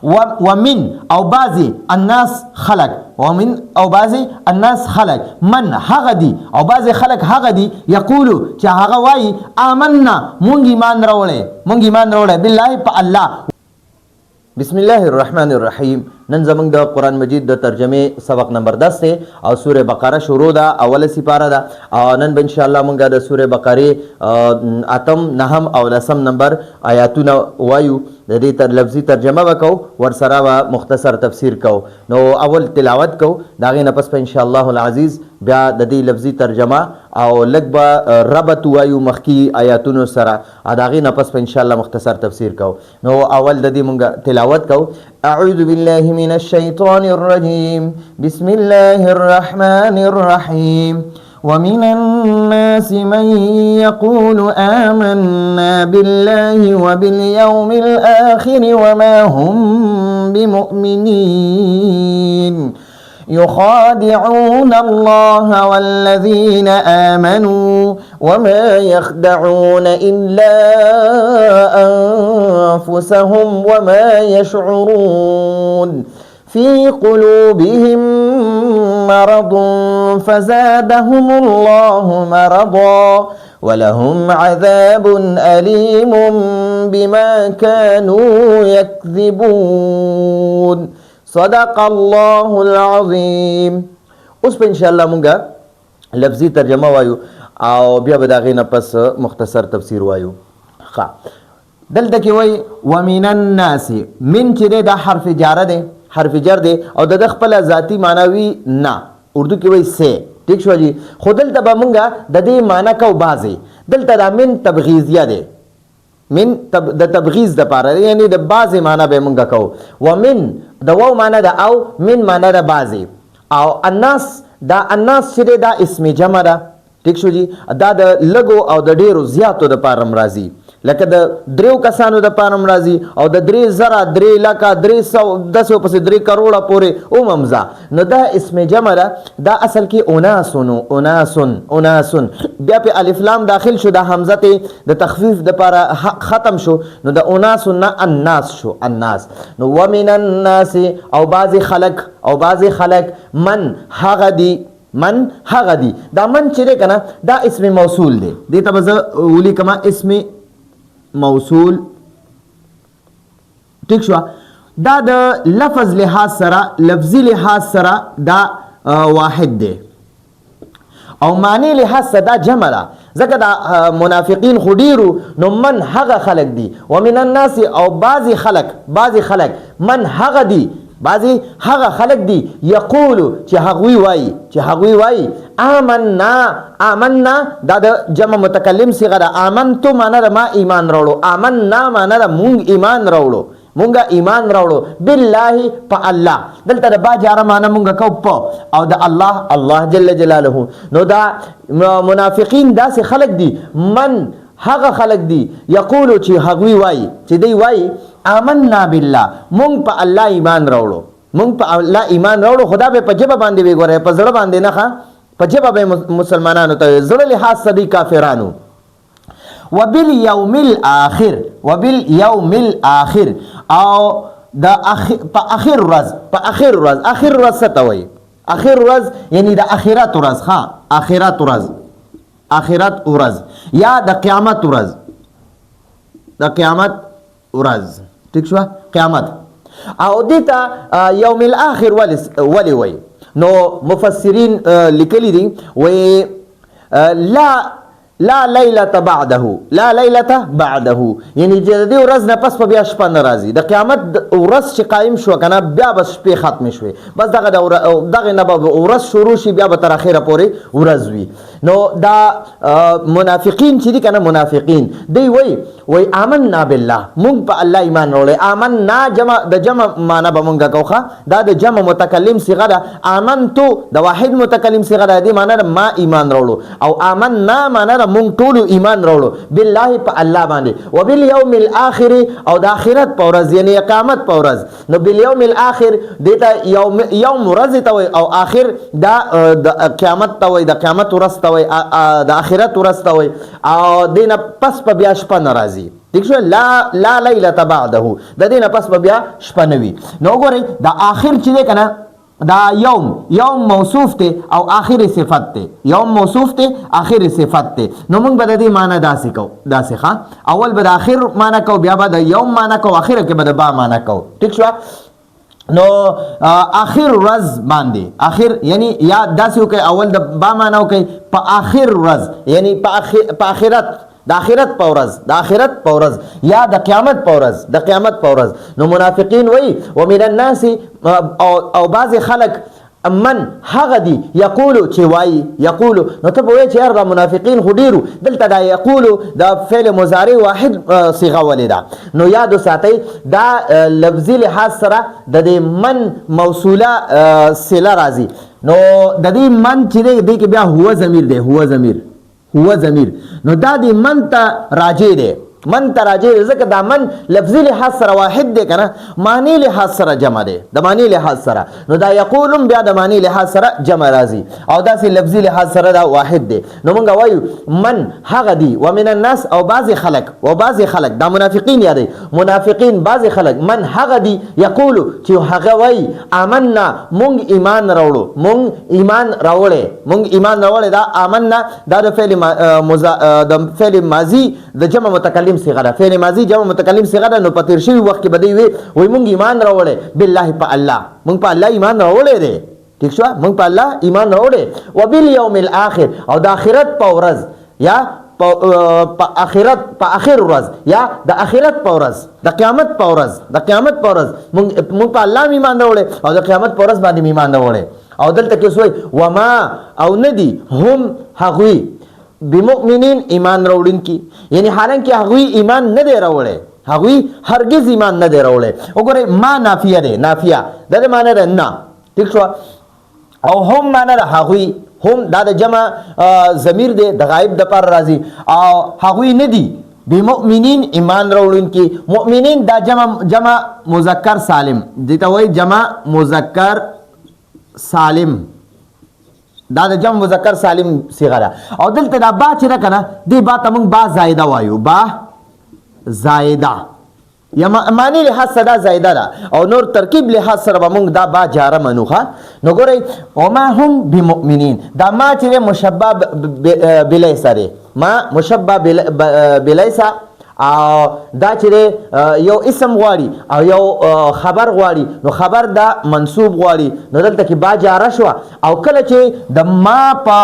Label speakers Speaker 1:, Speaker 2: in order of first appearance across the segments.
Speaker 1: ومن او بعضی الناس خلق ومن او بعضی الناس خلق من هغه دی او بعضی خلق هغه دی یقولو چې هغه وای آمنا مونږ ایمان راوړې بالله په الله. بسم الله الرحمن الرحیم. نن زمونږ د قرآن مجید د ترجمه سبق نمبر 10 دی او سوره بقره شروع ده، اوله سپاره ده او نن به ان شاء الله مونږ د سوره بقره اتم نهم او لسم نمبر آیاتونه وایو. د دې لفظي ترجمه وکاو، ورسره مختصر تفسیر کو. نو اول تلاوت کو، داغه نه پس په ان شاء الله العزیز بیا د دې لفظي ترجمه او لږ به ربط وایو مخکی آیاتونو سره، داغه نه پس په ان شاء الله مختصر تفسیر کو. نو اول د دې مونږ تلاوت کو. اعوذ بالله من الشيطان الرجيم. بسم الله الرحمن الرحيم. ومن الناس من يقول آمنا بالله وباليوم الآخر وما هم بمؤمنين يخادعون الله والذين آمنوا وما يخدعون إلا أنفسهم وما يشعرون. في قلوبهم مرض فزادهم الله مرضا ولهم عذاب أليم بما كانوا يكذبون. صدق الله العظيم. اوس په ان شاء الله مونږه لفظي ترجمه وایو او بیا به داغې نه پس مختصر تفسیر وایو. ښه، دلته کې وایي ومن الناس، من چې دی دا حرف جاره دی، حرف جر دی او د خپل ذاتی معناوي نه، اردو کې وایي سه. ٹھیک شو جی. خو دلته به مونږه د دې معنی کو بازي. دلته دا من تبغیزیه دی، من د تبغیز د پاره، یعنی د بازي معنی به مونږه کو. ومن د واو معنی د او، من معنی د بازي. او الناس، دا الناس چې دا اسم جمع ده. ٹھیک شو جی. دا د لګو او د ډیرو زیاتو د پاره مرضی، لکه د دریو کسانو د پاره مرضی او د 3000 3 لک 310 پس 3 کروڑه پورې اوممزا. نو دا اسم جمع ده. دا اصل کې اناسن بیا په الف لام داخل شو، دا حمزه ته د تخفیف د پاره ختم شو، نو د اناسن نه الناس شو، الناس. نو ومن الناس او بعضی خلق من هغه دی، من هغه دی. دا من چې کنه دا اسم موصول دی، دې ته به ولي کما اسم موصول. ٹھیک شو. دا د لفظ لحاظ سره، لفظي لحاظ سره دا واحد دی او معنی لحاظ سره دا جمع ده، ځکه دا منافقین خو ډیرو. نو من هغه خلق دی، ومن الناس او بعضی خلق من هغه دی، بعضی هغه خلق دی یقولو چې هغوی وای آمنا دا د جمع متکلم صيغه ده. آمنتو معنی ده ما ایمان راوړو، آمنا معنی ده مونږ ایمان راوړو بالله په الله. دلته د با جاره معنی مونږه کو په او د الله جل جلاله. نو دا منافقین داسې خلق دی، من هغه خلق دی یقولو چې هغوی وای، چې دی وای آمنا بالله، مونږ په الله ایمان راوړو، خدا به په جبه باندې وګوره، په زړه باندې نه ښه، په جبه به مسلمانانو ته زړه لحاظ صدی کافرانو. وبالیوم الاخر او د په اخر ورځ څه ته وایي؟ اخر ورځ یعنی د اخرت ورځ. ښه، اخرت ورځ یا د قیامت ورځ. ٹھیک شو، قیامت. او دیتا یوم الاخر ولی وی. نو مفسرین لیکلی دی وی لا لیلة بعده، یعنی چې د دې ورځ نه پس په بیا شپه نه راځي. د قیامت ورځ چې قایم شو کنه بیا بس شپې ختم شوې، بس دغه نه به ورځ شروع شي، بیا به تر اخره پورې ورځ وي. نو دا منافقین چې دي کنه، منافقین دی وای آمنا بالله، مونږ په الله ایمان راوړل. آمنا د جمع معنی به مونږه کوخه، دا د جمع متکلم صيغه ده. آمنتو د واحد متکلم صيغه ده، دې معنی ما ایمان راوړو. او آمنا معنی مونږ ټول ایمان راوړو بالله په الله باندې. وبالیوم الاخر او د اخرت په ورځ، یعنی قیامت په ورځ. نو بالیوم الاخر دته یوم ورځ ته وای او اخر دا د قیامت ته وای، د قیامت ورځ ته وای، د اخرت ورځ ته وای. او دینه پس په بیا شپه ناراضي، ٹھیک شو لا لیلۃ بعده د دې نه پس بیا شپه نه وي. نو وګورئ دا آخر چې دی کنه دا یوم موصوف ته او آخر صفت ته، یوم موصوف ته آخر صفت ته. نو موږ به د دې معنی داسې کو، داسې ښه اول به د آخر معنی کو، بیا به د یوم معنی کو، آخر کې به د با معنی کو. ٹھیک شو. نو آخر ورځ باندې آخر یعنی یا داسې وکړئ اول د با معنی وکړئ په آخر ورځ یعنی په آخرت، د آخرت په ورځ، د آخرت په ورځ یا د قیامت په ورځ، د قیامت په ورځ. نو منافقین وایي ومن الناس او بعض خلک من هغه دي یقولو چې وایي یقولو. نو ته به وایې چې یار دا منافقین خو ډېرو، دلته دا یقولو د فعل مضارع واحد صیغه ولې ده. نو یاد وساتئ دا لفظي لحاظ سره د دې من موصوله صله راځي. نو د دې من چې دی دې کې بیا هو ضمیر دی، هو ضمیر. نو دا دی من ته راجع دی، من ته راجع دی ځکه دا من لفظي لحاظ سره واحد دی کنه، معنی لحاظ سره جمع دی، د معنی لحاظ سره. نو دا یقولم بیا د معنی لحاظ سره جمع راځي او داسې لفظي لحاظ سره دا واحد دی. نو مونږ وایو من هغه دی ومن الناس او بعض خلک دا منافقین یادی، منافقین بعض خلک من هغه دی یقولو چې هغه وایي آمنا مونږ ایمان راوړو، مونږ ایمان راوړې. دا آمنا دا د فعل ماضی د جمع متکلم صيغه ده، فعل ماضی جمع متکلم صيغه ده. نو په تیر شوي وخت کې بدی وي مونږ ایمان راوړې بالله په الله، مونږ په الله ایمان راوړې دي. ٹھیک شو، مونږ په الله ایمان راوړې. وبالیوم الاخر او د آخرت په ورځ یا په آخر ورځ یا د آخرت په ورځ، د قیامت په ورځ مونږ په الله ایمان راوړې او د قیامت په ورځ باندې ایمان راوړې. او دلته کې سوې وما او ندي هم هغوی بمؤمنین ایمان راوړین کی، یعنی حالانکه هغوی ایمان نه دی راوړی، هغوی هرگز ایمان نه دی راوړی. وګورئ ما نافیه دی، نافیه د دې معنی ده نه. ٹھیک شو. او هم معنی ده هغوی، هم دا د جمع ضمیر دی د غایب د پر راځي او هغوی نه دی بمؤمنین ایمان راوړین کی. مؤمنین دا جمع مذکر سالم دته وایي، جمع مذکر سالم دا د جمع مذکر سالم صيغه ده. او دلته دا با چې ده کنه دې با ته موږ با زائده وایو، با زائده یا معنی لحاظ سره دا زائده ده او نور ترکیب لحاظ سره به موږ دا با جاره منوخه. نو ګورئ وما هم بمؤمنین دا ما چې مشبه بلیس ده، ما مشبه بلیس او دا چې یو اسم غواړي او یو خبر غواړي، نو خبر دا منصوب غواړي. نو دلته کې با جاره شو او کله چې د ما په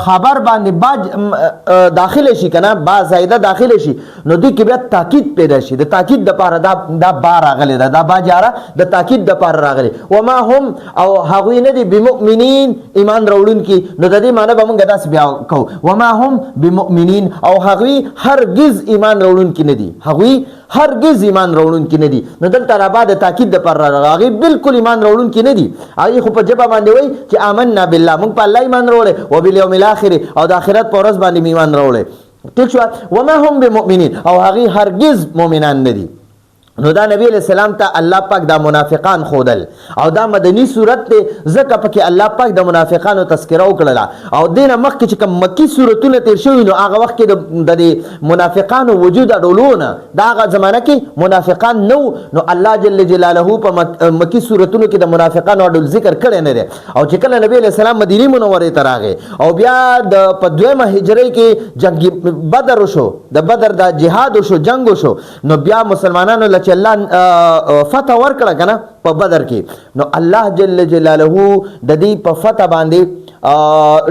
Speaker 1: خبر باندې با داخله شي کنه، با زائده داخله شي، نو دوی کې بیا تاکید پیدا شي. د تاکید د پاره دا با راغلی ده، دا با جاره د تاکید د پاره راغلی. وما هم او هغوی نه دي بمؤمنین ایمان راوړونکي. نو د دې معنی به موږ داسې بیا کوو وما هم بمؤمنین او هغوی هرگز ایمان راوړونکي نه دي، هغوی هرگز ایمان راوړونکي نه دي. نو دلته را بعد تاکید د پر راغی بالکل ایمان راوړونکي نه دي. هغه خو په جبه باندې وای چې آمنا بالله مونږ په الله ایمان راوړل او بالیوم الاخر او د آخرت په ورځ باندې ایمان راوړل. ٹھیک شو. وما هم بمؤمنین او هغه هرگز مؤمنان نه دي. نو دا نبی علیہ السلام ته الله پاک دا منافقان خودل او دا مدنی صورت ته ځکه پکې الله پاک د منافقانو تذکره وکړه. او دینه مخکې چې کوم مکی صورتونه تیر شوي نو هغه وخت کې د منافقانو وجود اډولونه دا هغه زمانه کې منافقان نو الله جل جلاله په مکی صورتونو کې د منافقانو اډول ذکر کړی نه دی. او چې کله نبی علیہ السلام مدینه منوره ته راغی او بیا د په دویمه هجری کې جنگ بدر شو، د بدر د جهاد شو، جنگ شو، نو بیا مسلمانانو چې الله فتح ورکړه کنه په بدر کې، نو الله جل جلاله د دې په فتح باندې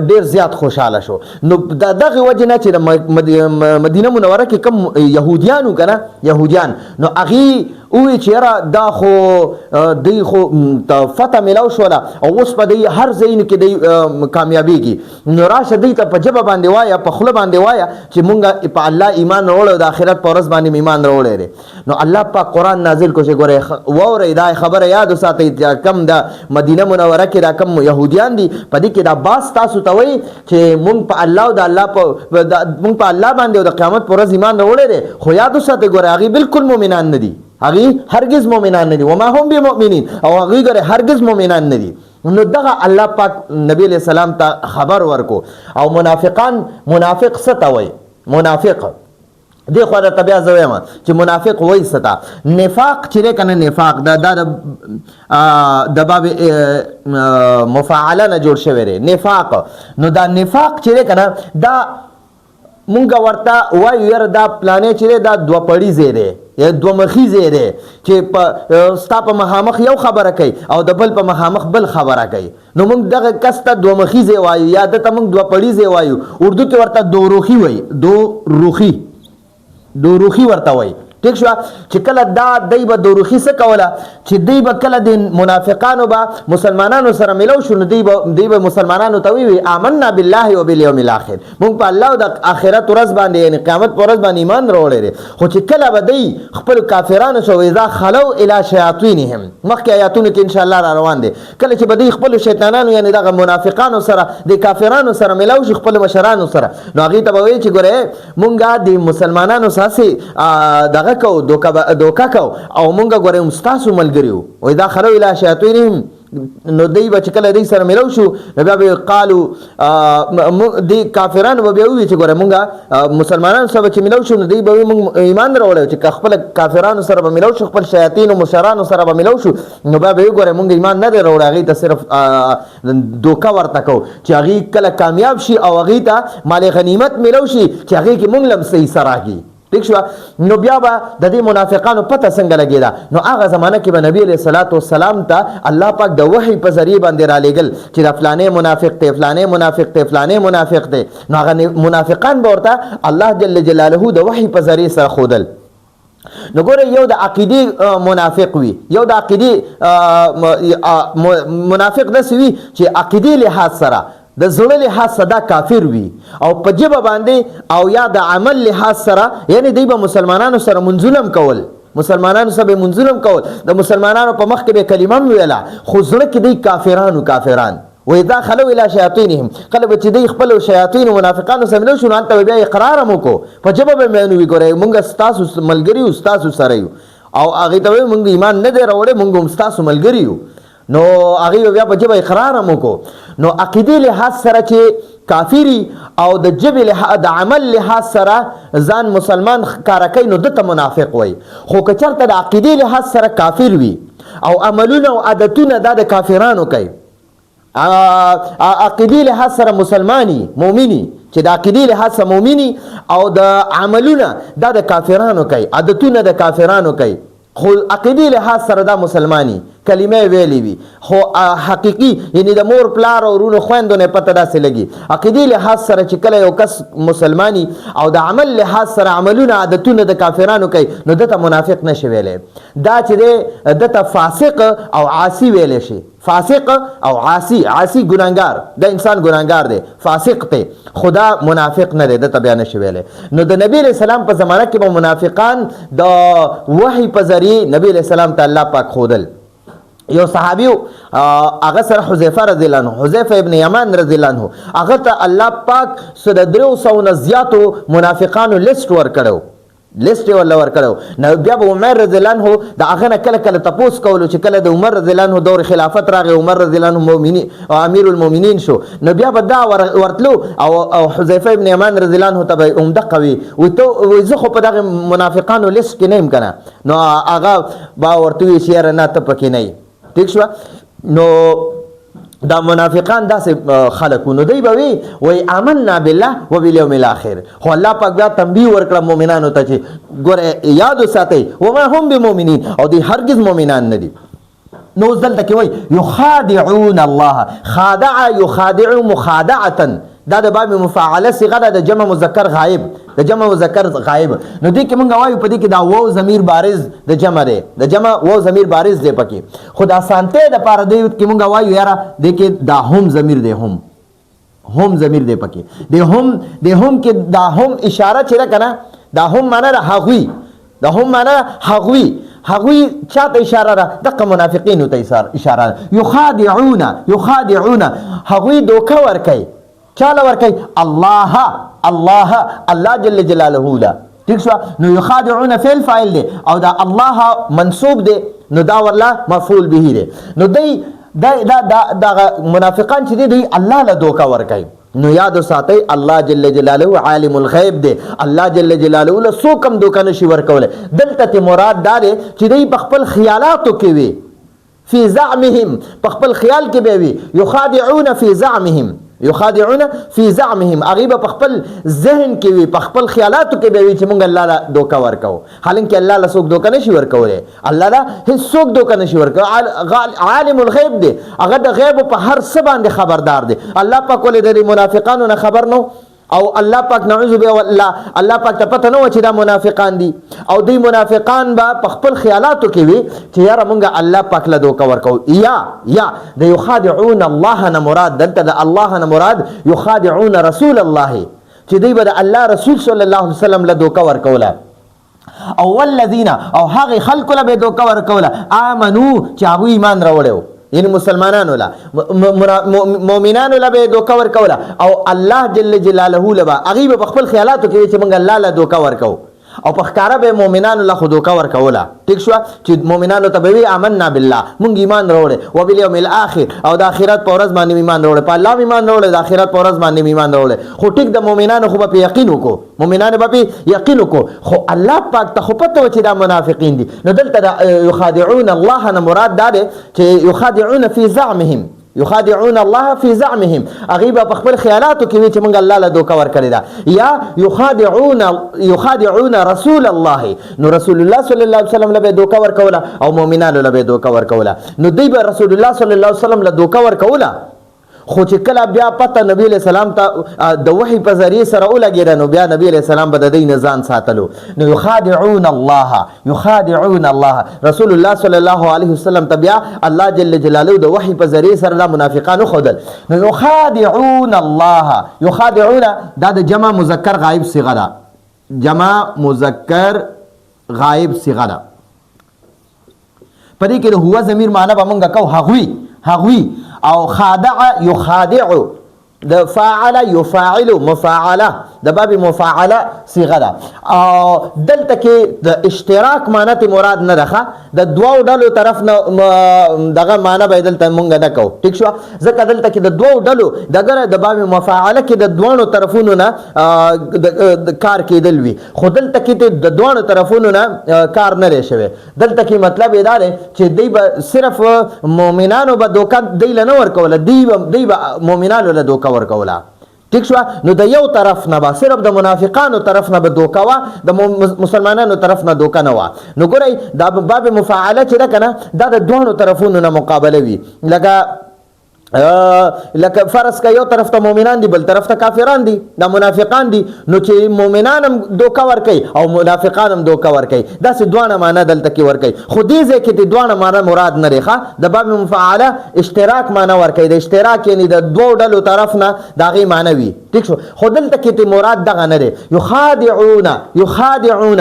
Speaker 1: ډیر زیات خوشاله شو. نو دغه وجه نه چې مدینه منوره کې کم يهوديانو کنه يهوديان نو اغي وی چیرې دا خو دی خو فتح ملاو شو او اوس په دی هر ځین کې دی کامیابیږي. نو راشه دی ته په جبه باندې وایا، په خله باندې وایا چې مونږه په الله ایمان راوړو، د آخرت په ورځ باندې ایمان راوړل. نو الله پاک قرآن نازل کو چې ګوره وره دا خبره یاد وساتئ کم د مدینه منوره کې دا کم يهوديان دي په دې کې دا باس تاسو ته وایي چې مونږ په الله او د الله مونږ په الله باندې او د قیامت پر ورځ ایمان راوړل. خو یاد وساتئ ګوره هغه بالکل مؤمنان نه دي، هغه هرگز مؤمنان نه دي. وما هم بمؤمنین او هغه ګره هرگز مؤمنان نه دي. نو دغه الله پاک نبی علیہ السلام ته خبر ورکو. او منافقان، منافق څه ته وایي؟ منافق دی خو درته بیا زه وایم چې منافق وایي څه ته نفاق چې دی که نه نفاق دا د باب مفاعله نه جوړ شوی دی نفاق نو دا نفاق چې دی که نه دا مونږ ورته وایو یاره دا پلانې چې دی دا دوه پړي ځای دی یا دوه مخي ځای دی چې ستا په مخامخ یو خبره کوي او د بل په مخامخ بل خبره کوي نو مونږ دغه کس ته دوه مخي ځای وایو یا دته مونږ دوه پړي ځای وایو اردو کې ورته دوروخي وایي دوروخي ورته وایي ٹھیک شو چې کله دا دی به دوروخي څه کوله چې دی به کله د منافقانو به مسلمانانو سره ملو شو نو دی به مسلمانانو ته وی آمنا بالله و بالیوم الاخر مونږ په الله او د آخرت ورځ باندې یعنی قیامت پر ورځ باندې ایمان راوړی دی خو چې کله به دی خپل کافرانو سره اذا خلو الی شیاطینهم مخکې آیاتونو کې ان شاء الله را روان دي کله چې به دی خپل شیطانانو یعنی دغه منافقانو سره د کافرانو سره ملو شي خپل مشرانو سره نو هغې ته به وایي چې ګوره مونږ د مسلمانانو سره کو دوکا کو او مونږه ګورې مستاسو ملګری وو وای دا خلو الی شیاطینهم نو دی به چې کله دی سره ملو شو نو بیا به قالو دی کافرانو به بیا ووایي چې ګوره مونږه مسلمانانو سره چې ملو شو نو دی به وایي مونږ ایمان راوړی چې خپل کافرانو سره به ملو شو خپل شیاطینو مشرانو سره به ملو شو نو بیا به وایي ګوره مونږ ایمان نه دی راوړی هغې ته صرف دوکه ورته کو چې هغې کله کامیاب شي او هغې ته مال غنیمت ملو شي چې هغې کې مونږ لم صحیح سره راکړي ٹھیک شو نو بیا به د دې منافقانو پته څنګه لګېده نو هغه زمانه کې به نبی علیه الصلاة والسلام ته الله پاک د وحی په ذریعې باندې را لېږل چې دا فلانې منافق دی فلانې منافق دی فلانې منافق دی نو هغه منافقان به ورته الله جل جلاله د وحی په ذریعې سره ښودل نو ګوره یو د عقیدې منافق وي یو د عقیدې منافق داسې وي چې عقیدې لحاظ سره د زړه لحاظ سره دا کافر وي او په ژبه باندې او یا د عمل لحاظ سره یعنی دی به مسلمانانو سره منځونه کول مسلمانانو سره به منځونه کول د مسلمانانو په مخ کې به کلمه هم ویله خو زړه کې دی کافران وإذا خلوا إلى شياطينهم کله به چې دی خپلو شیاطینو منافقانو سره ملو شو نو هلته به بیا اقرار هم وکړو په ژبه به مې وي ګورئ مونږ ستاسو ملګري یو ستاسو سره یو او هغې ته وایي مونږ ایمان نه دی راوړی مونږ هم ستاسو ملګري یو نو هغې بیا په ژبه اقرار هم وکړو نو عقیدې لحاظ سره چې کافری او د ژبې د عمل لحاظ سره ځان مسلمان ښکاره کوي نو دته منافق وایي خو که چېرته د عقیدې لحاظ سره کافر وي او عملونه او عادتونه دا د کافرانو کوي عقیدې لحاظ سره مسلمانی مؤمنی چې د عقیدې لحاظ سره مؤمنی او د عملونه دا د کافرانو کوي عادتونه د کافرانو کوي خو عقیدې لحاظ سره دا مسلمانی کلمه ویلې وي خو حقیقي یعنی د مور پلار او ورونو خویندو نه پته داسې لګي عقیدې لحاظ سره چې کله یو کس مسلمانی او د عمل لحاظ سره عملونه عادتونه د کافرانو کوي نو دته منافق نشي ویلی دا چې دی دته فاسق او عاصي ویلی شي فاسق او عاصي ګناهګار د انسان ګناهګار دی فاسق دی خدا منافق نه دی دته بیا نشي ویلی نو د نبی علیہ السلام په زمانه کې به منافقان د وحی په ذریعې نبی علیہ السلام ته الله پاک ښودل یو صحابیو هغه سره حذیفه رضی الله عنه حذیفه ابن یمان رضی الله عنه هغه ته الله پاک سره 300 نه زیاتو منافقانو لیست ورکړو لیست ولا ورکړو نو بیا به عمر رضی الله عنه د هغه نه کله کله تپوس کولو چې کله د عمر رضی الله عنه دور خلافت راغی عمر رضی الله عنه مؤمنین او امیر المؤمنین شو نو بیا به دا ورتلو او حذیفه ابن یمان رضی الله عنه ته عمده قوي و زه خو په دغه منافقانو لیست کې نه یم کنه نو هغه با ورته وی چې نه ته پکې نه ٹھیک شو نو دا منافقان داسې خلکو نو دی به وی آمنا بالله و بالیوم الاخر خو الله پاک بیا تنبیه ورکړه مؤمنانو ته چې ګوره یاد وساتئ وما هم بمؤمنین او دوی هرگز مؤمنان نه دي نو اوس دلته کې وایي یخادعون الله خادع یخادع مخادعة دا د باب مفاعله صيغه ده د جمع مذکر غایب د جمع مذکر غایب نو دې کې مونږ وایو په دې کې دا واو ضمیر بارز د جمع دی د جمع واو ضمیر بارز دی پکې خو د اسانته د پاره دی کې مونږ وایو یاره دې کې دا هم ضمیر دی هم ضمیر دی پکې د هم کې دا هم اشاره چې ده کنه دا هم معنی ده هغوی دا هم معنی هغوی چاته اشاره ده دغه منافقینو ته اشاره یخادعون هغوی دوکه ورکوي چاله ورکوي الله جل جلاله لا ٹھیک شو نو یخادعون فعل فاعل دی او دا الله منصوب دی نو دا ورلا مفعول به دی نو دا منافقان چې دی الله له دوکه ورکوي نو یاد ساتئ الله جل جلاله عالم الغیب دی. الله جل جلاله له څوک هم دوکه نشي ورکولی. دلته مراد دا دی چې دوی په خپل خیالاتو کې وي، فی زعمهم، په خپل خیال کې به وي، یخادعون فی زعمهم، یخادعون فی زعمهم، هغوی به په خپل ذهن کې وي، په خپل خیالاتو کې به وي چې موږ الله له دوکه ورکوو. حالانکې الله له څوک دوکه نشي ورکولی، الله له هېڅوک دوکه نشي ورکولی. عالم الغیب دی، هغه د غیبو په هر څه باندې خبردار دی. الله پاک ولې د دې منافقانو نه خبر نو، او الله پاک نعوذ بالله، الله پاک ته پته نه و چې دا منافقان دي، او دوی منافقان به په خپل خیالاتو کې وي چې یاره مونږ الله پاک له دوکه ورکوو. یا د یخادعون الله نه مراد، دلته د الله نه مراد یخادعون رسول الله، چې دوی به د الله رسول صلی الله علیه وسلم له دوکه ورکوله. او والذین، او هغې خلکو له به دوکه ورکوله آمنو چې هغوی ایمان راوړی و، یعنی مسلمانانو له، مؤمنانو له به دوکه ورکوله، او الله جل جلاله له به هغوی به په خپل خیالاتو کې وي چې موږ الله له دوکه ورکوو، او په ښکاره به مؤمنانو له خو دوکه ورکوله. ټیک شوه چې مؤمنانو ته به وي آمنا بالله، مونږ ایمان راوړی، وبالیوم الاخر، او د آخرت په ورځ باندې ایمان راوړی، په الله ایمان راوړی، د آخرت په ورځ باندې ایمان راوړی. خو ټیک د مؤمنانو خو به په یقین وکړو، مؤمنانو به په یقین وکړو، خو الله پاک ته خو پته و چې دا منافقین دي. نو دلته د یخادعون الله نه مراد دا دی چې یخادعون فی زعمهم، یخادعون الله فی زعمهم، هغوی به په خپل خیالاتو کې وي چې موږ الله له دوکه ورکړې ده. یا یخادعون رسول الله، نو رسول الله صلی الله علیه وسلم له به دوکه ورکوله، او مؤمنانو له به دوکه ورکوله. نو دوی به رسول الله صلی الله علیه وسلم له دوکه ورکوله، خو چې کله بیا پته نبی علیہ السلام ته د وحی په ذریعه سره ولګېده، نو بیا نبی علیہ السلام به د دوی نه ځان ساتلو. نو یخادعون الله، یخادعون الله، رسول الله صلی الله علیه وسلم ته بیا الله جل جلاله د وحی په ذریعه سره دا منافقان وښودل. نو یخادعون الله، یخادعون دا د جمع مذکر غایب صیغه ده، جمع مذکر غایب صیغه ده. په دې کې د هو ضمیر معنی به مونږ کوو هغوی، او خادع یخادع، د فاعل یفاعل، مفاعله د باب مفاعله صيغه ده. او دلته کې د اشتراک معنی ته مراد نه ده، د دوو ډلو طرف نه دغه معنی به دلته مونږ نه کوو. ټیک شو، ځکه دلته کې د دوو ډلو دغه د باب مفاعله کې د دوه طرفونو نه کار کېدل وي، خو دلته کې د دوه طرفونو نه کار نه لري شوی. دلته کې مطلب دا دی چې دوی به صرف مؤمنانو به دوکه دی له نه ورکوله، دوی به مؤمنانو له دوکه ورکوله. ټیک شو، نو د یو طرف نه به صرف د منافقانو طرف نه به دوکه وه، د مسلمانانو طرف نه دوکه نه وه. نو ګورئ دا باب مفاعله چې ده که نه، دا د دوه طرفونو نه مقابله وي. لکه فرض که یو طرف ته مؤمنان دي، بل طرف ته کافران دي، دا منافقان دي، نو چې مؤمنان هم دوکه ورکوي او منافقان هم دوکه ورکوي، داسې دواړه معنی دلته کې ورکوي. خو دې ځای کې د دواړه معنی مراد نه دی. د باب مفاعله اشتراک معنی ورکوي، د اشتراک یعنی د دوو ډلو طرف نه د هغې معنی وي. ټیک شو، خو دلته کې مراد دغه نه دی. یخادعون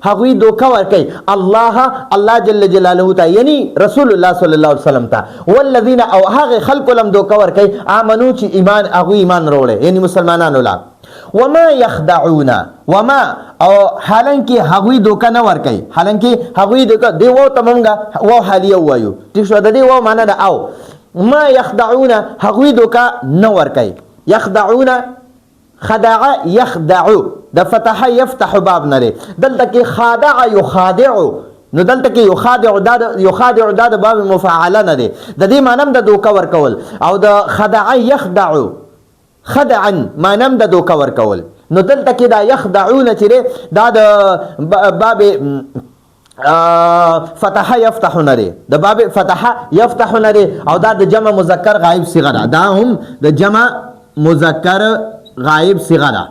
Speaker 1: هغوی دوکه ورکوي الله جل جلاله ته، یعنی رسول الله صلی الله علیه وسلم ته. والذین، او هغه خلکو لم دوکه ورکوي آمنو چې هغوی ایمان راوړی، یعنی مسلمانانو له. وما یخدعون، وما، او حالانکې هغوی دوکه نه ورکوي، حالانکې هغوی دوکه دی واو ته مونږ واو حالیه ووایو. ټیک شو، د دې واو معنی ده او. ما یخدعون، هغوی دوکه نه ورکوي. یخدعون، خدع یخدعو، د فتح یفتح باب نه دی. دلته کې خادع یخادعو، نو دلته کې یخادع دا د باب مفاعله نه دی، د دې معنی هم د دوکه ورکول. او د خدع یخدعو، خدعا معنی هم د دوکه ورکول. نو دلته کې دا یخدعون چې دی دا د باب فتح یفتح نه دی، د باب فتح یفتح نه دی، او دا د جمع مذکر غایب صیغه ده، دا هم د جمع مذکر غایب صیغه ده.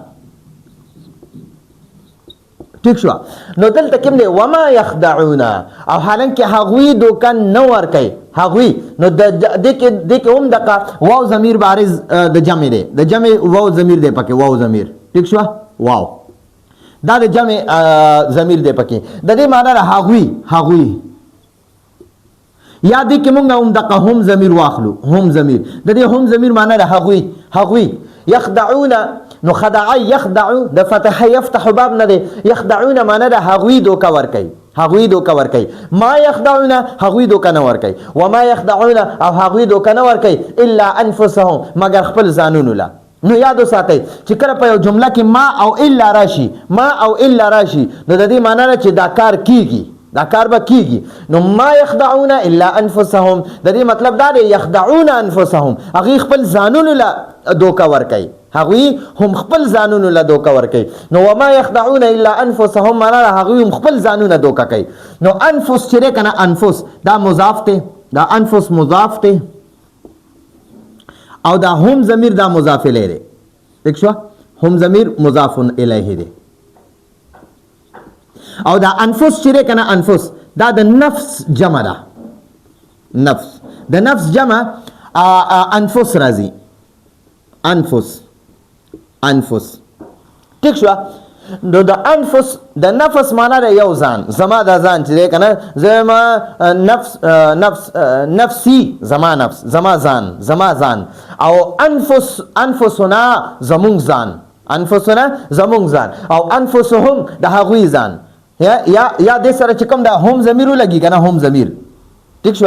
Speaker 1: ټیک شو، نو دلته کوم دی وما یخدعون، او حالانکه هغوی دوکه نه ورکوي هغوی. نو دې کې هم دغه واو ضمیر بارز د جمع دی، د جمع واو ضمیر دی پکې، واو ضمیر. ټیک شو، واو دا د جمع ضمیر دی پکې. د دې معنی ده هغوی، یا دې کې مونږ هم دغه هم ضمیر واخلو، هم ضمیر. د دې هم ضمیر معنی ده هغوی، یخدعون نو خدع یخدع د فتح یفتح باب نه دی یخدعون معنی د هغوی دوکه ورکوي هغوی دوکه ورکوي ما یخدعون هغوی دوکه نه ورکوي وما یخدعون او هغوی دوکه نه ورکوي الا انفسهم مگر خپل ځانونو له نو یاد وساتئ چې کله په یو جمله کې ما او الا راشي ما او الا راشي نو د دې معنی چې دا کار کیږي دا کار به کیږي نو ما یخدعون الا انفسهم د دې مطلب دا دی یخدعون انفسهم هغوی خپل ځانونو له دوکه ورکوي هغوی هم خپل ځانونو له دوکه ورکوي نو وما یخدعون الا انفسهم معنا هغوی هم خپل ځانونه دوکه کوي نو انفس چې دی که نه انفس دا مضاف دی دا انفس مضاف دی او دا هم ضمیر دا مضاف الیه دی ٹھیک شو هم ضمیر مضاف الیه دی او دا انفس چې دی که نه انفس دا د نفس جمع ده نفس د نفس جمع انفس راځي انفس انفس ٹھیک شو نو د انفس د نفس معنا د یو ځان زما د ځان چې دی که نه زما نفسی زما نفس زما ځان او انفسنا زمونږ ځان انفسنا زمونږ ځان او انفسهم د هغوی ځان یا دې سره چې کوم دا هم ضمیر ولګي که نه هم ضمیر ٹھیک شو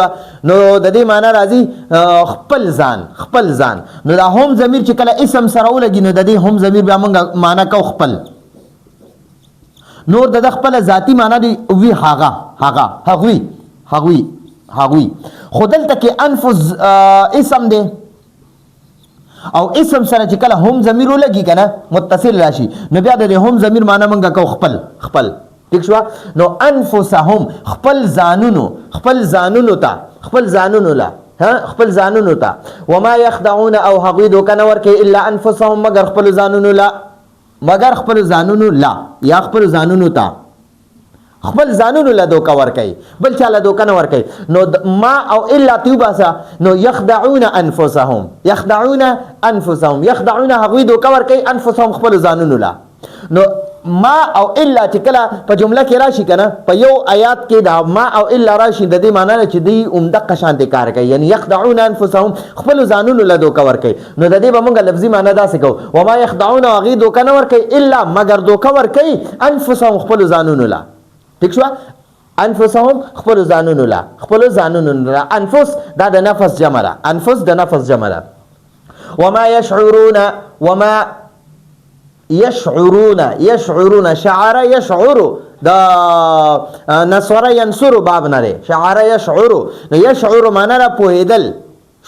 Speaker 1: نو د دې معنا راځي خپل ځان نو دا هم ضمیر چې کله اسم سره ولګي نو د دې هم ضمیر بیا موږ معنا کو خپل نور د خپل ذاتی معنا دی وی هغوی خو دلته کې انفس اسم دی او اسم سره چې کله هم ضمیر ولګي که نه متصل راشي نو بیا د هم ضمیر معنا موږ کو خپل ٹھیک شو نو انفسهم خپل ځانونو ته وما یخدعون او هغوی دوکه نه ورکوي الا انفسهم مگر خپل ځانونو لا یا خپل ځانونو ته خپل ځانونو له دوکه ورکوي بل چا له دوکه نه ورکوي نو ما او الا تیوباسه نو یخدعون انفسهم یخدعون هغوی دوکه ورکوي انفسهم خپل ځانونو له نو ما او الا چې کله په جمله کې راشي کنه په یو آیات کې دا ما او الا راشي د دې معنی چې دی عمدقه شانته کار کوي یعنی یخدعون انفسهم خپل ځانونو له دوکه ورکوي نو د دې به موږ لفظي معنی داسې کوو وما یخدعون هغوی دوکه نه ورکوي الا مگر دوکه ورکوي انفسهم خپل ځانونو له ټیک شو انفسهم خپل ځانونو له انفس دا د نفس جمع ده وما یشعرون شعر یشعر دا نصر ینصر باب نه دی شعر یشعر معنا را پوهیدل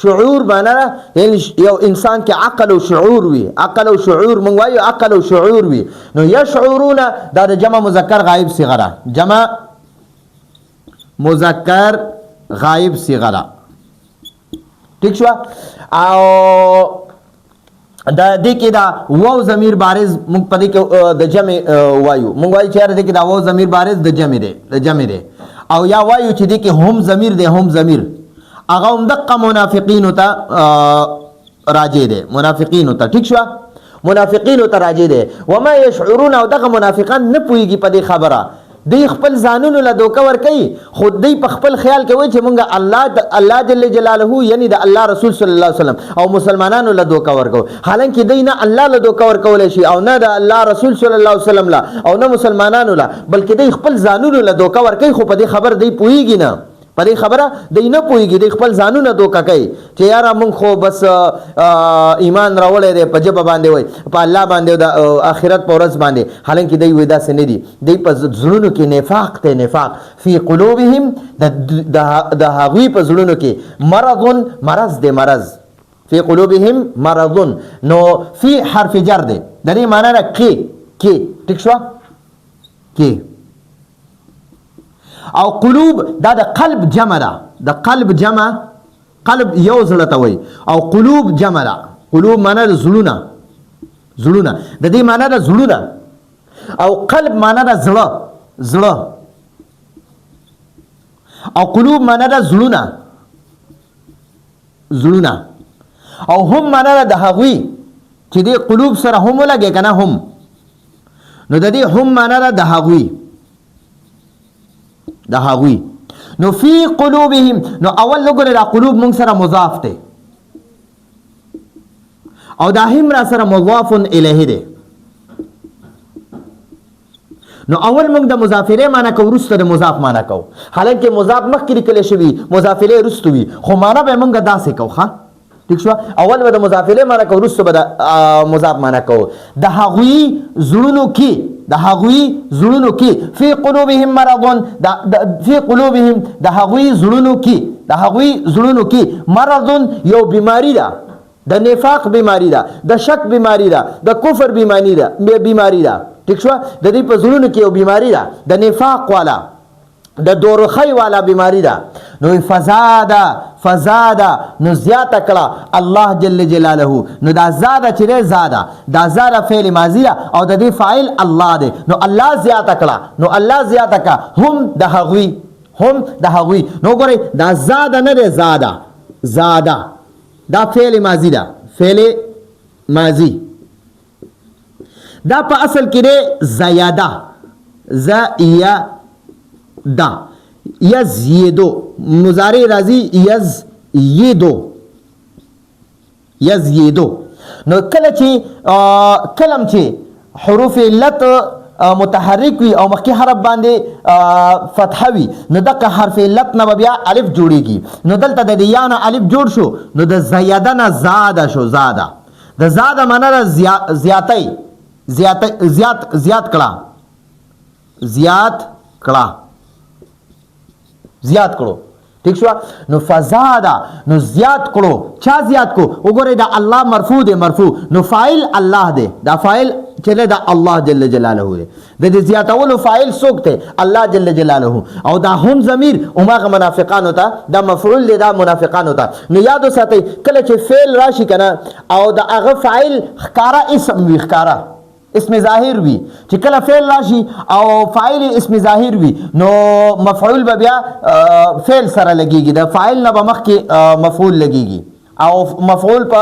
Speaker 1: شعور معنا را یعنی یو انسان کې عقل او شعور وي مونږ وایو عقل او شعور وي نو یشعرون دا د جمع مذکر غایب صیغه ده جمع مذکر غایب صیغه ده ٹھیک شو او دا دې کې دا واو ضمیر بارز موږ په دې کې د جمع وایو موږ وایو چې دې کې دا واو ضمیر بارز د جمع دی او یا وایو چې دې کې هم ضمیر دی هم ضمیر هغه هم دقه منافقین ته راجع دی ٹھیک شو منافقین ته راجع دی وما یشعرون او دغه منافقان نه پوهیږي په دې خبره دی خپل ځانونو له دوکه ورکوي خو دی په خپل خیال کې وایي چې مونږ الله جل جلاله یعنی د الله رسول صلی الله علیه وسلم او مسلمانانو له دوکه ورکو حالانکه دی نه الله له دوکه ورکولی شي او نه د الله رسول صلی الله علیه وسلم له او نه مسلمانانو له بلکې دی خپل ځانونو له دوکه ورکوي خو په دې خبر دی پوهیږي نه په دې خبره دی نه پوهیږي دی خپل ځانونه دوکه کوي چې یاره مونږ خو بس ایمان راوړی دی په ژبه باندې وایي په الله باندې او د آخرت په ورځ باندې حالانکه دی وایي داسې نه دي دی په زړونو کې نفاق دی نفاق فی قلوبهم د هغوی په زړونو کې مرض دی مرض فی قلوبهم مرض نو فی حرف جر دی د دې معنی ده کې ټیک شوه کې او قلوب دا د قلب جمع ده د قلب جمع قلب یو زړه ته وایي او قلوب جمع ده قلوب معنی ده زړونه د دې معنی ده زړونه او قلب معنی ده زړه او قلوب معنی ده زړونه او هم معنی ده د هغوی چې دې قلوب سره هم ولګي که نه هم نو د دې هم معنی ده د هغوی نو فی قلوبهم نو اول لګره د قلوب مونږ سره مضاف دی او دا هم را سره مضاف الیه دی. نو اول موږ د مضافره معنا کو وروسته د مضاف معنا کو، حالانکه مضاف مخکې لیکل شوی مضافره وروسته وي، خو معنا به موږ داسې کو. ښه ٹھیک شو، اول به د مضافره معنا کو وروسته به د مضاف معنا کو. د هغوی زړونو کې، د هغوی زړونو کې، فی قلوبهم مرض، فی قلوبهم د هغوی زړونو کې، د هغوی زړونو کې مرض یو بیماری ده، د نفاق بیماری ده، د شک بیماری ده، د کفر بیماری ده. ٹھیک شو، د دې په زړونو کې یو بیماری ده، د نفاق والا، د دورخی والا بیماری ده. نو فزادا نو زیاته کړه الله جل جلاله. نو دا زاده چې ده زاده، دا زاده فعل ماضی ده او د دې فاعل الله ده. نو الله زیاته کړه، نو الله زیاته کړه هم د هغوی. نو ګورئ دا زاده نه ده، زاده دا فعل ماضی ده، فعل ماضی دا په اصل کې ده زیاده، یزیدو مضارع راځي یزیدو. نو کله چې حروف علت متحرک وي او مخکې حرف باندې فتحه وي، نو دغه حرف علت نه بیا الف جوړیږي. نو دلته د یا نه الف جوړ شو، نو د زیاده نه زاده شو. د زاده معنا ده زیاتی، زیات کړو. ٹھیک شو، نو فزادا نو زیات کړو. چا زیات کو؟ وګورئ دا الله مرفوع دی، مرفوع نو فاعل الله دی، دا فاعل چې دا الله جل جلاله دی. د دې زیاتولو فاعل څوک دی؟ الله جل جلاله. او دا هم ضمیر هماغه منافقانو ته، دا مفعول دی، دا منافقانو ته. نو یاد وساتئ کله چې فعل راشي کنه او دا هغه فاعل ښکارا اسم وي، ښکارا اسم ظاهر وي، چې کله فعل راشي او فاعل اسم ظاهر وي، نو مفعول به بیا فعل سره لګیږي، د فاعل نه به مخکې مفعول لګیږي او مفعول په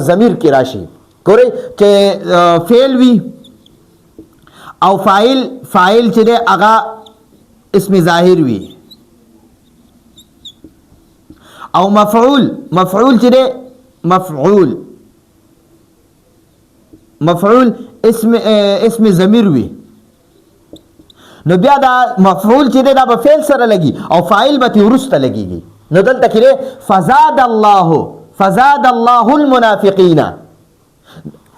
Speaker 1: ضمیر کې راشي. ګورئ چې فعل وي او فاعل چې دی هغه اسم ظاهر وي او مفعول چې دی مفعول اسم ضمیر وي، نو بیا دا مفعول چې دی دا به فعل سره لګي او فاعل به ترې وروسته لګیږي. نو دلته کې فزاد الله المنافقین،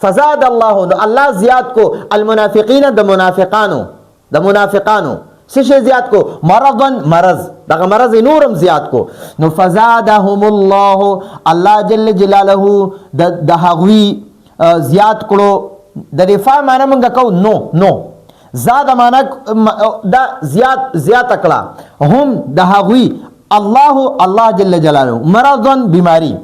Speaker 1: فزاد الله نو الله زیات کو المنافقین د منافقانو څه شی زیات کو؟ مرض، دغه مرض نورم زیات کو. نو فزادهم الله جل جلاله د هغوی زیات کړو. د رفع معنی موږ کو نو زاد معنی دا زیات کړه هم د هغوی الله جل جلاله مرض بیماری،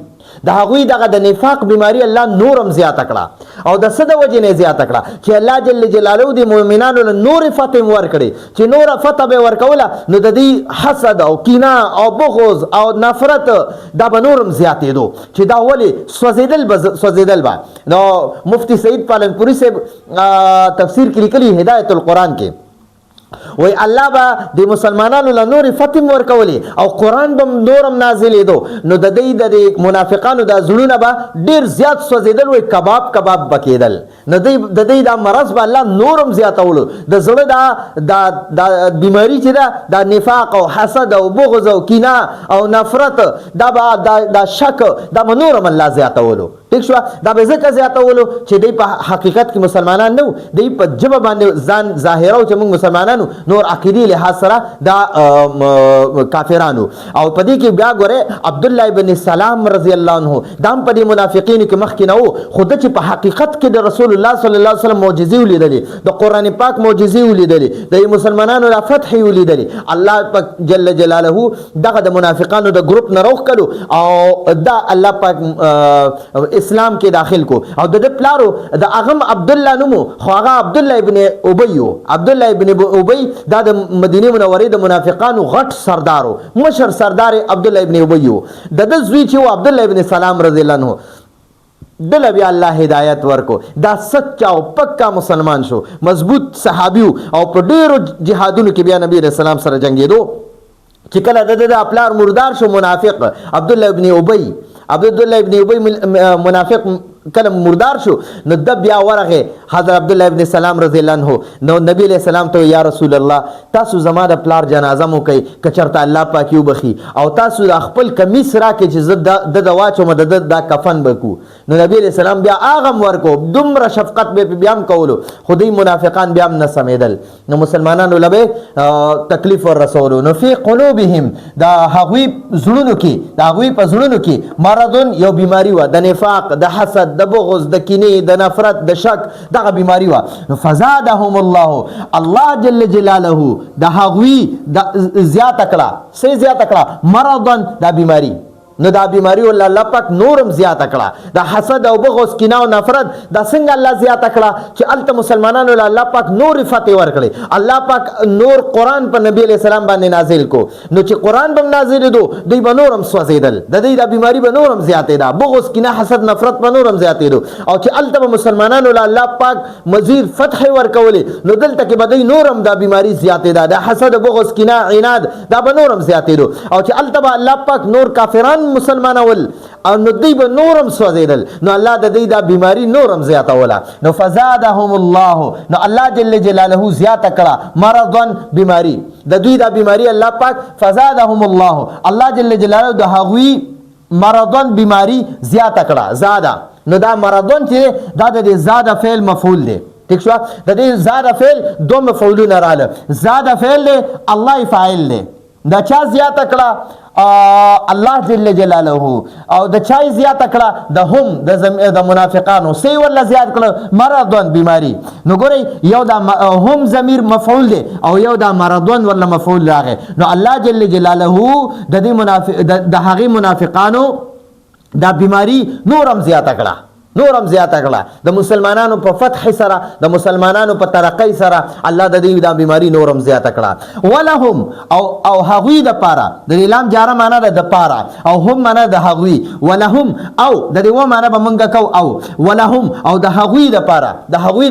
Speaker 1: د هغوی دغه د نفاق بیماری الله نورم زیاته کړه. او د څه د وجې نه زیاته کړه؟ چې الله جل جلاله د مؤمنانو له نور فتح ورکړي، چې نور فتح به ورکوله نو د دې حسد او کینه او بغض او نفرت دا به نورم زیاتېدو. چې دا ولې سوځېدل به. نو مفتی سعید پالنپوري صاحب تفسیر کې لیکلي هدایت القرآن کې وای الله به د مسلمانانو له نور فتح ورکولي او قرآن به نورم نازلېدو. نو د دې منافقانو د زړونه به ډېر زیات سوځېدل، وای کباب به کېدل. نو د دې دا مرض به الله نورم زیاتولو. د زړه دا بیماری چې ده دا نفاق او حسد او بغض او کینه او نفرت دا شک دا به نورم الله زیاتولو. ٹھیک شو، دا به ځکه زیاتولو چې دی په حقیقت کې مسلمانان نه وو، دی په ژبه باندې ځان ظاهرو چې موږ مسلمانانو، نور عقیدې لحاظ سره دا کافرانو. او په دې کې بیا ګوره عبد الله ابن سلام رضی الله عنه دا هم په دې منافقینو کې مخکې نه وو، خو ده چې په حقیقت کې د رسول الله صلی الله علیه وسلم معجزې ولیدلې، د قرآن پاک معجزې ولیدلې، د مسلمانانو د فتح ولیدلې، الله پاک جل جلاله دغه د منافقانو د ګروپ نه راوښکلو او دا الله پاک اسلام کې داخل کو. او د پلارو د اغم عبد الله نومو، خو هغه عبد الله ابن ابي دا د مدینه منورې د منافقانو غټ سردارو، مشر سردار عبد الله ابن ابي د زوی چې عبد الله ابن سلام رضی الله عنه دل بیا الله هدایت ورکو. دا سچا او پکا مسلمان شو، مضبوط صحابي او په ډیرو جهادونو کې بیا نبی رسول الله سره جنگیدو. چې کله د پلار مردار شو منافق عبد الله ابن ابي منافق کله مردار شو نو د بیا ورغه حضرت عبد الله ابن سلام رضی الله عنه نو نبی علیہ السلام ته یا رسول الله تاسو زما د پلار جنازه مو کوي کچرته الله پاک یو بخي او تاسو د خپل کمیس راکې چې زه د واچو مدد د کفن بکو نو نبی علیہ السلام بیا اغم ورکو دومره شفقت به بیا هم کولو خدای منافقان بیا هم نه سمیدل نو مسلمانانو لبه تکلیف ور رسولو نو فی قلوبهم دا هغوی زړونو کې دا هغوی په زړونو کې مرضون یو بیماری و د نفاق د حسد د بغض د کینې د نفرت د شک دغه بیماری و نو فزادهم الله جل جلاله د هغوی د زیات کړه سه زیات کړه مرضن دا بیماری نو دا بیماری ول الله پاک نورم زیات کړه دا حسد او بغض کینه او نفرت دا څنګه الله زیات کړه چې الته مسلمانانو له الله پاک نور فتح ورکړي الله پاک نور قران په نبی علیہ السلام باندې نازل کو نو چې قران به نازل دو دوی به نورم سوځیدل د دې دا بیماری به نورم زیاتې ده بغض کینه حسد نفرت به نورم زیاتې دو او چې الته مسلمانانو له الله پاک مزید فتح ورکولې نو دلته کې به دوی نورم دا بیماری زیاتې ده د حسد بغض کینه عناد دا به نورم زیاتې دو او چې الته به الله پاک نور کافران مسلمانول او نو دی به نورم سوځیدل نو الله د دې دا بیماری نورم زیاتوله نو فزادهم الله نو الله جل جلاله زیات کړه مرضن بیماری د دوی دا بیماری الله پاک فزادهم الله جل جلاله د هغوی مرضن بیماری زیات کړه زاده نو دا مرضن چې دا د زاده فعل مفعول دی ٹھیک شو د دې زاده فعل دو مفعولونه رااله زاده فعل دی الله فاعل دی دا چا زیات کړه الله جل جلاله او د چای زیات کړه د هم د منافقانو سی ولا زیات کړه مرضون بیماری نو ګورئ یو دا هم ضمیر مفعول دی او یو دا مرضون ولا مفعول راغی نو الله جل جلاله د دې د هغه منافقانو دا بیماری نورم زیات کړه نورم زیاته کړه د مسلمانانو په فتح سره د مسلمانانو په ترقی سره الله د دې د بیماری نورم زیاته کړه ولهم او هغوی د پاره د لام جاره معنا د پاره او هم معنا د هغوی ولهم او د دې و معنا به مونږ کو او ولهم او د هغوی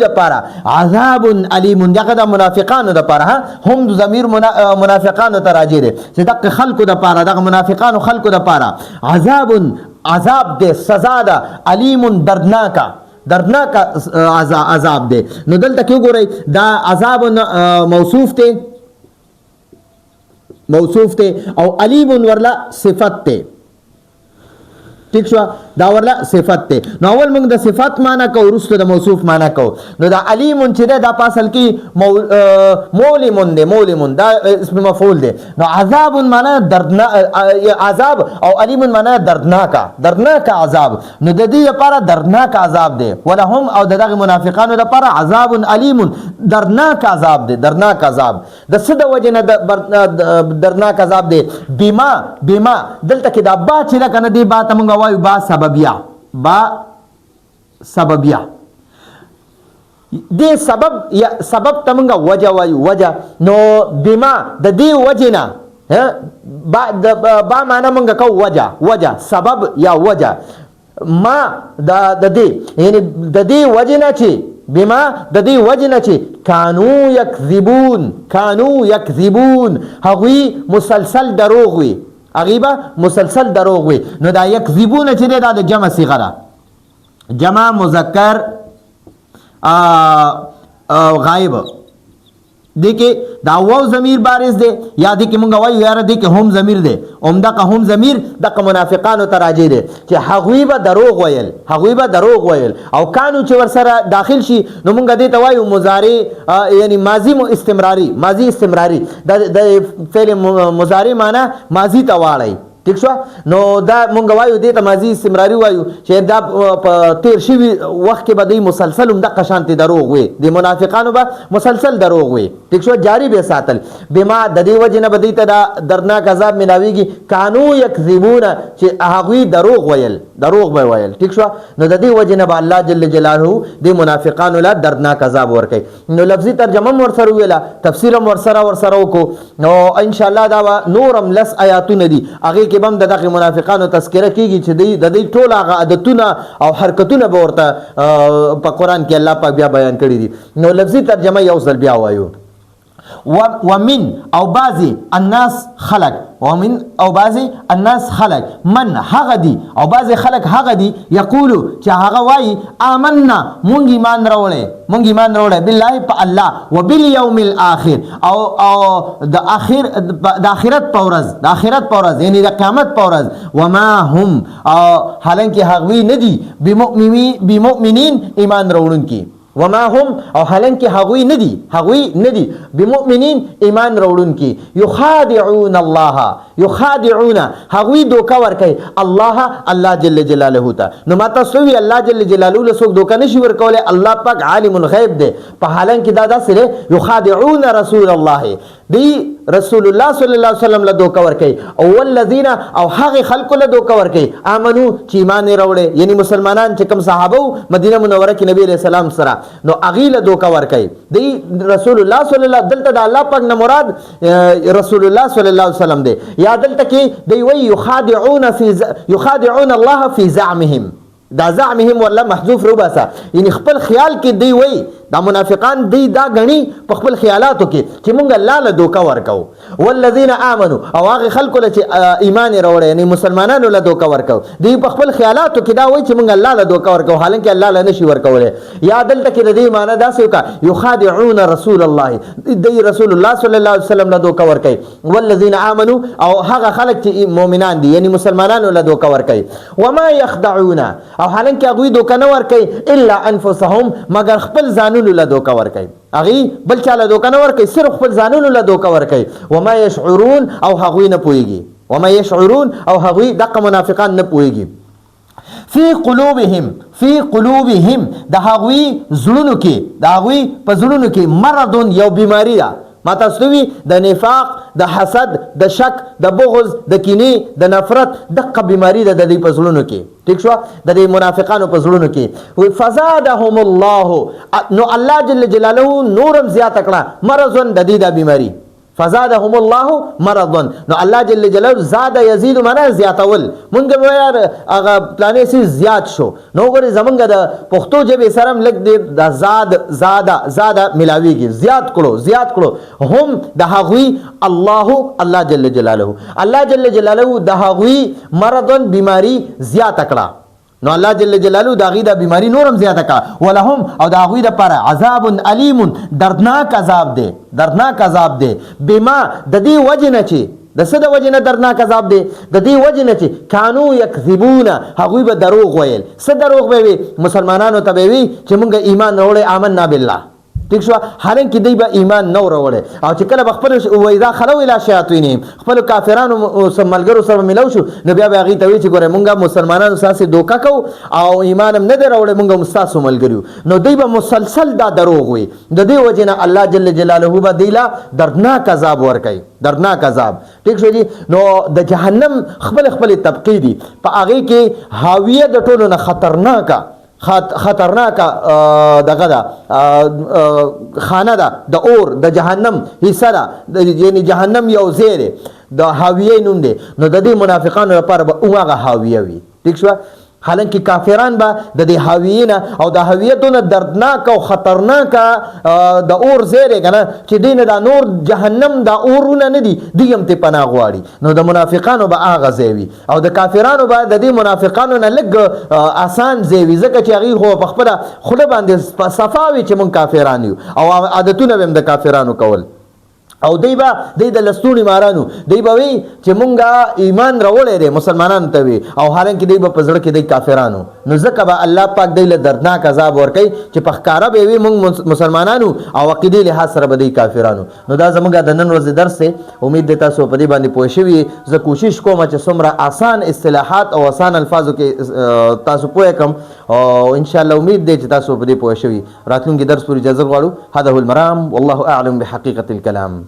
Speaker 1: د پاره عذاب الیم دغه د منافقانو د پاره هم ضمیر منافقانو ته راځي دي چې دغه خلکو د پاره دغه منافقانو خلکو د پاره عذاب دے سزا دا علیم دردناک عذاب دے نو دلته کیوں گو رہی دا عذاب موصوف تے او علیم ورلا صفت تے ٹھیک شو دا ورلا صفت تے نو اول موږ د صفت معنا کو ورسته د موصوف معنا کو نو دا علیم چې دا پاسل کې مولمون دا اسم مفعول دی نو عذاب معنا دردناک عذاب او علیم معنا دردناک عذاب نو د دې لپاره دردناک عذاب دی ولهم او دغه منافقانو لپاره عذاب علیم دردناک عذاب دی دردناک عذاب د څه د وجه نه دردناک عذاب دی بما دلته کې دا با چې دا کنه دی با ته وایو با سببیه دې سبب ته موږ وجه وایو وجه نو بما د دې وجه نه با معنا موږ کو وجه سبب یا وجه ما د دې یعنی د دې وجه نه چې بما د دې وجه نه چې کانو یکذبون هغوی مسلسل دروغ وي اغیبا مسلسل دروغ وي نو دا یکذبون چې دا د جمع صيغه ده جمع مذکر غائب دیکھے دا واو ضمیر بارز دے یا دیکھے منگا وایو یارا دیکھے هم ضمیر دے دقا هم ضمیر دقا منافقانو تراجی دے چه حغوی با دروغ ویل او کانو چه ورسر داخل شی نو منگا دیتا وایو مضارع یعنی ماضی استمراری دا فعل مضارع مانا ماضی توالی ٹھیک شو نو دا مونږ وایو دې ته ماضی استمراری وایو چې دا په تیر شوی وخت کې به دوی مسلسل هم دغه شانتې دروغ وي د منافقانو به مسلسل دروغ وي ټیک شو جاری به ساتل بما د دې وجه نه به دوی ته دا دردناک عذاب ملاویږي کانو یکذبون چې هغوی دروغ به ویل ټیک شو نو د دې وجه نه به الله جل جلاله د منافقانو لا دردناک عذاب ورکوي نو لفظي ترجمه هم ورسره ویله تفسیر هم ورسره وکړو نو ان شاء الله دا نورم لس آیاتونه دي هغه کې بم دغه منافقانو تذکرہ کیږي چې د دې ټول هغه عادتونه او حرکتونه به ورته په قران کې الله پاک بیا بیان کړی دي نو لفظي ترجمه یو ځل بیا وایو ومن او بعضی الناس خلق ومن او بعضی الناس خلق من هغه دی او بعضی خلق هغه دی یقولو چې هغه وای آمنا مونږ ایمان راوړې بالله په الله وبالیوم الاخر او د آخرت په ورځ یعنی د قیامت په ورځ وما هم حالانکه هغوی ندي بمؤمنین ایمان راوړونکي وما هم او حالانکه هغوی ندي بمؤمنین ایمان راوړونکي یخادعون الله هغوی دوکه ورکوي الله جل جلاله ته نو ماته سوی الله جل جلاله له څوک دوکه نشي ورکولی الله پاک عالم الغیب دی په حالانکه دا داسې دی یخادعون رسول الله دی رسول الله صلی الله علیه وسلم له دوکه ورکوي او والذین او هغه خلکو له دوکه ورکوي امنو چې ایمان یې راوړی یعنی مسلمانان چې کوم صحابه مدینه منوره کې نبی علیہ السلام سره نو هغې له دوکه ورکوي دی رسول الله صلی الله دلته د الله پاک نه مراد رسول الله صلی الله علیه وسلم دی یا دلته کې دی وی یخادعون الله فی زعمهم دا زعمهم والله محذوف روباسا یعنی خپل خیال کې دی وی دا منافقان دی دا غنی په خپل خیالاتو کې چې مونږ الله له دوکه ورکو والذین آمنوا او هغه خلکو له چې ایمان راوړی یعنی مسلمانانو له دوکه ورکو دی په خپل خیالاتو کې دا وی چې مونږ الله له دوکه ورکو حالانکه الله له نشي ورکولی یا دلته کې د دې معنی داسې وکړه یخادعون رسول الله دی رسول الله صلی الله علیه وسلم له دوکه ورکوي والذین آمنوا او هغه خلک چې مؤمنان دي یعنی مسلمانانو له دوکه ورکوي وما یخدعون او حالانکه هغوی دوکه نه ورکوي الا انفسهم مگر خپل ځانونه له دوکه ورکوي هغوی بل چا له دوکه نه ورکوي صرف خپل ځانونو له دوکه ورکوي وما یشعرون او هغوی نه پوهېږي دغه منافقان نه پوهېږي فی قلوبهم د هغوی زړونو کې مرض یو بیماری ده ما تاسو وی د نفاق د حسد د شک د بغض د کینې د نفرت دغه بیماری ده د دې په زړونو کې ٹھیک شو د دې منافقانو په زړونو کې فزادهم الله نو الله جل جلاله نورم زیات کړه مرضن د دې د بیماری فزادهم الله مرضا نو الله جل جلاله زاد یزيد معنا زیاتول مونږ یار هغه پلانې سي زیات شو نو ګورې زمونږ د پښتو ژبې سره لګ دې د زاد ملاويږي زیات کړو هم د هغوی الله جل جلاله د هغوی مرضا بیماری زیات کړه نو الله جل جلاله دا غي د بیماری نورم زیاته کا ولهم او دا غي د پر عذاب الیم دردناک عذاب دی بما د دې وجنه چې د څه د وجنه دردناک عذاب دی د دې وجنه چې کانو یکذبون هغوی به دروغ ویل څه دروغ به وي مسلمانانو ته به وي چې مونږ ایمان راوړی آمنا بالله ٹھیک شو حالانکه دی به ایمان نو راوړی او چې کله خپل وایدا خلو اله شیاطینهم خپل کافرانو ملګرو سره ملو شو نو بیا هغه ته وی چې ګوره مونږه مسلمانانو ساسي دوکا کو او ایمان هم نه راوړی مونږه مستاسو ملګریو نو دی به مسلسل دا دروغ وي د دې وجنه الله جل جلاله به دیلا دردناک عذاب ورکي ٹھیک شو جی نو د جهنم خپل طبقه دي په هغه کې حاویه د ټولو نه خطرناک دغه ده خانه ده د اور د جهنم حصہ ده یعنی جهنم یو ځای دی د حاویه نوم دی نو د دې منافقانو لپاره به هغه حاویه وي ټیک شو حالانکه کافران به د دې حاویینه او د حاویتونه دردناک او خطرناک د اور زیره کنه چې دینه د نور جهنم د اورونه نه دي دیم ته پناه غواړي نو د منافقانو به هغه زیوي او د کافرانو به د دې منافقانو نه لګ آسان زیوي ځکه چې هغه خو په خپل خوله باندې صفاوي چې مون کافران یو او عادتونه هم د کافرانو کول او دی د لستونی مارانو دی به وی چې مونږه ایمان راوړی دی مسلمانانو ته وي او حالانکه دی به په زړه کې دی کافرانو نو ځکه به الله پاک دی له دردناک عذاب ورکوي چې په ښکاره به وي مونږ مسلمانانو او عقیدې لحاظ سره به دی کافرانو نو دا زموږ د نن ورځې درس دی امید دی تاسو په دې باندې پوه شوي زه کوشش کوم چې څومره آسان اصطلاحات او آسان الفاظو کې تاسو پوه کړم او انشاءالله امید دی چې تاسو په دې پوه شوي راتلونکي درس پورې اجازه غواړو هذا هو المرام والله اعلم بحقیقة الكلام